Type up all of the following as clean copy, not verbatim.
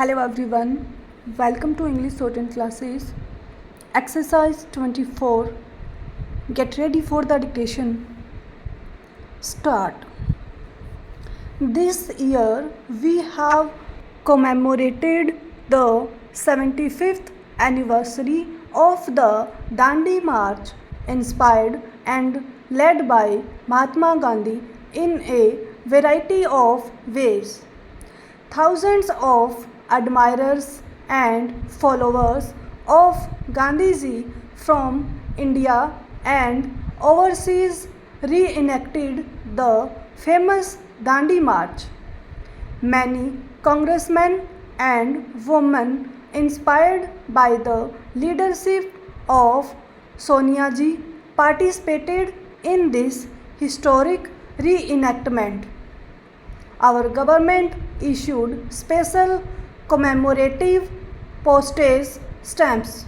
Hello everyone, welcome to English Shorthand classes. Exercise 24. Get ready for the dictation. Start. This year we have commemorated the 75th anniversary of the Dandi March, inspired and led by Mahatma Gandhi in a variety of ways. Thousands of admirers and followers of Gandhiji from India and overseas reenacted the famous Dandi March. Many congressmen and women inspired by the leadership of Sonia Ji participated in this historic reenactment. Our government issued special commemorative postage stamps.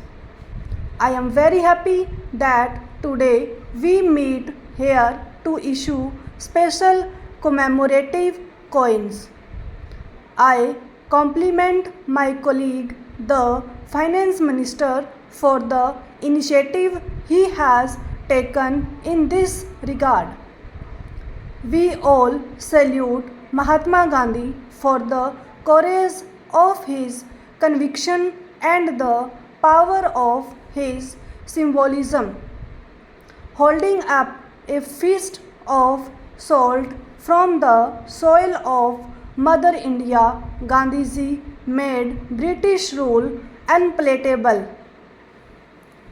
I am very happy that today we meet here to issue special commemorative coins. I compliment my colleague, the Finance Minister, for the initiative he has taken in this regard. We all salute Mahatma Gandhi for the courage of his conviction and the power of his symbolism. Holding up a fist of salt from the soil of Mother India, Gandhiji made British rule unpalatable.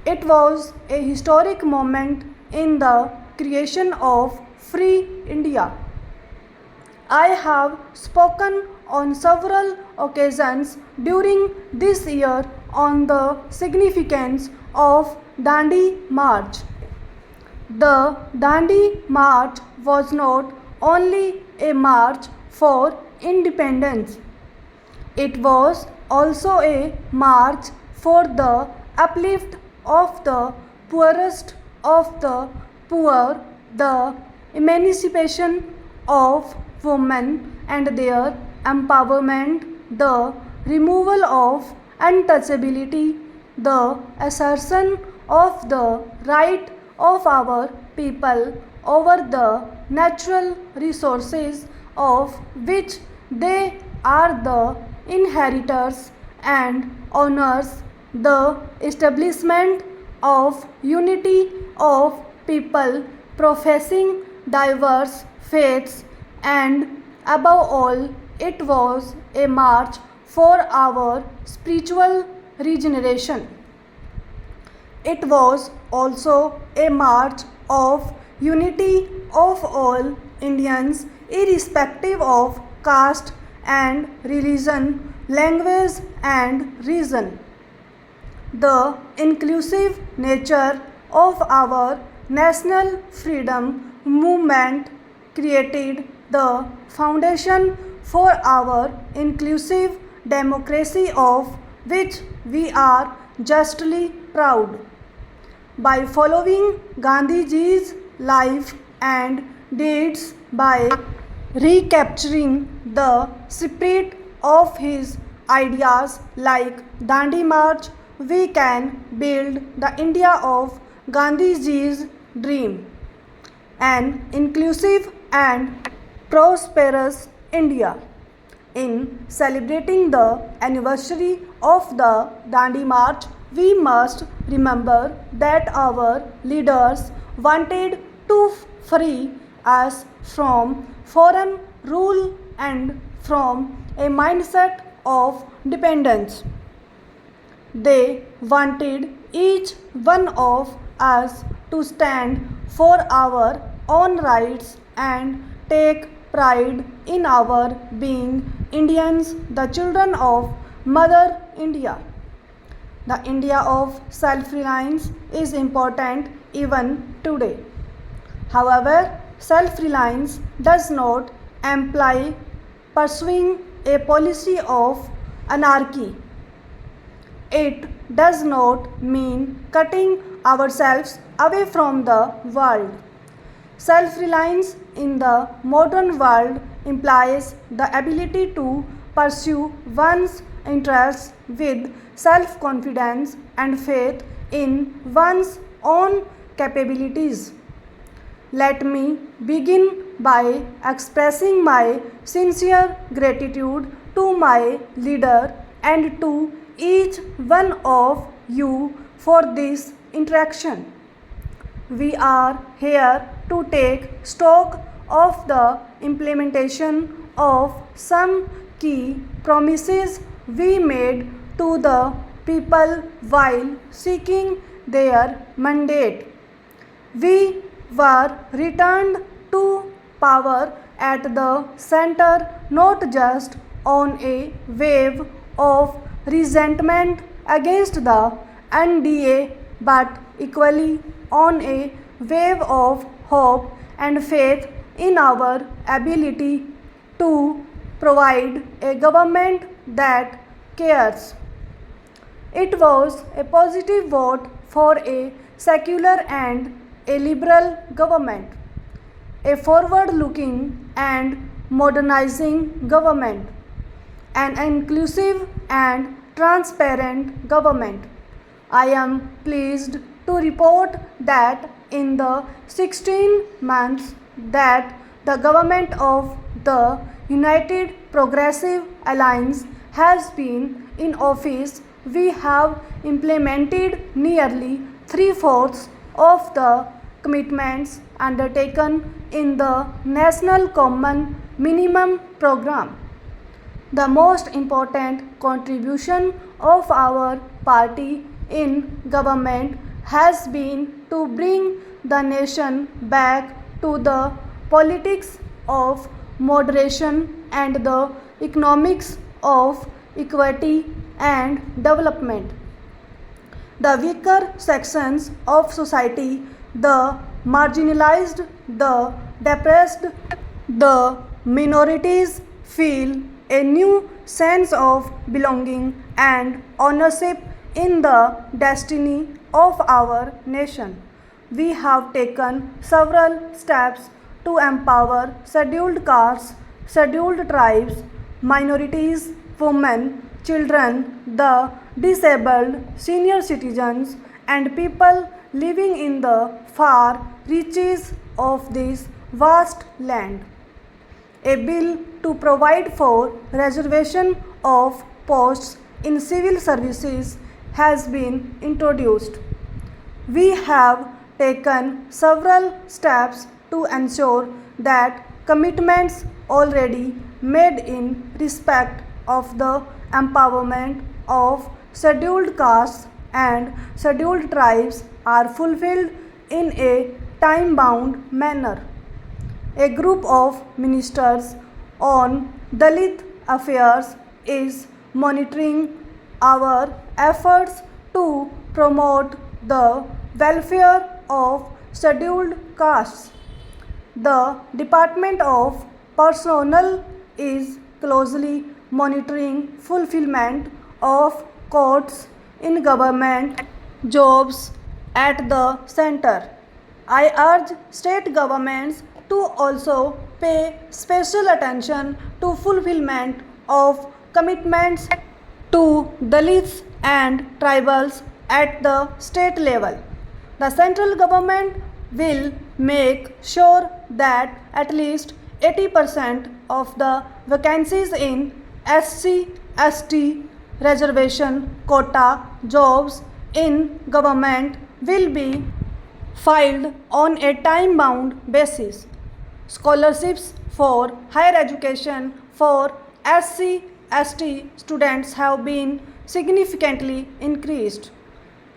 It was a historic moment in the creation of free India. I have spoken on several occasions during this year on the significance of Dandi March. The Dandi March was not only a march for independence, it was also a march for the uplift of the poorest of the poor, the emancipation of women and their empowerment, the removal of untouchability, the assertion of the right of our people over the natural resources of which they are the inheritors and owners, the establishment of unity of people professing diverse faiths, and above all, it was a march for our spiritual regeneration. It was also a march of unity of all Indians, irrespective of caste and religion, language and reason. The inclusive nature of our national freedom movement created the foundation for our inclusive democracy, of which we are justly proud. By following Gandhiji's life and deeds, by recapturing the spirit of his ideas like Dandi March, we can build the India of Gandhiji's dream, an inclusive and prosperous India. In celebrating the anniversary of the Dandi March, we must remember that our leaders wanted to free us from foreign rule and from a mindset of dependence. They wanted each one of us to stand for our own rights and take pride in our being Indians, the children of Mother India. The India of self-reliance is important even today. However, self-reliance does not imply pursuing a policy of anarchy. It does not mean cutting ourselves away from the world. Self-reliance in the modern world implies the ability to pursue one's interests with self-confidence and faith in one's own capabilities. Let me begin by expressing my sincere gratitude to my leader and to each one of you for this interaction. We are here to take stock of the implementation of some key promises we made to the people while seeking their mandate. We were returned to power at the center not just on a wave of resentment against the NDA but equally on a wave of hope and faith in our ability to provide a government that cares. It was a positive vote for a secular and a liberal government, a forward-looking and modernizing government, an inclusive and transparent government. I am pleased to report that in the 16 months that the government of the United Progressive Alliance has been in office, we have implemented nearly three-fourths of the commitments undertaken in the National Common Minimum Program. The most important contribution of our party in government has been to bring the nation back to the politics of moderation and the economics of equity and development. The weaker sections of society, the marginalized, the depressed, the minorities feel a new sense of belonging and ownership in the destiny of our nation. We have taken several steps to empower scheduled castes, scheduled tribes, minorities, women, children, the disabled, senior citizens, and people living in the far reaches of this vast land. A bill to provide for reservation of posts in civil services has been introduced. We have taken several steps to ensure that commitments already made in respect of the empowerment of scheduled castes and scheduled tribes are fulfilled in a time-bound manner. A group of ministers on Dalit affairs is monitoring our efforts to promote the welfare of scheduled castes. The Department of Personnel is closely monitoring fulfillment of quotas in government jobs at the center. I urge state governments to also pay special attention to fulfillment of commitments to Dalits and tribals at the state level. The central government will make sure that at least 80% of the vacancies in SC/ST reservation quota jobs in government will be filled on a time-bound basis. Scholarships for higher education for SC/ST students have been significantly increased.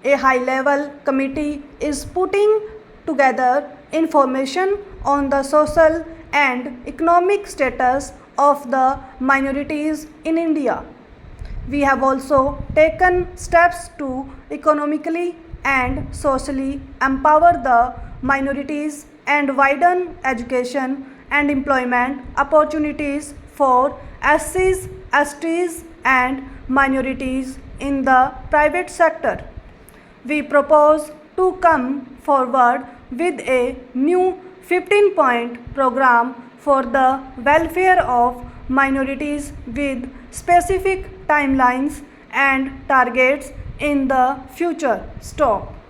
A high-level committee is putting together information on the social and economic status of the minorities in India. We have also taken steps to economically and socially empower the minorities and widen education and employment opportunities for SCs, STs and minorities in the private sector. We propose to come forward with a new 15-point program for the welfare of minorities with specific timelines and targets in the future. Stop.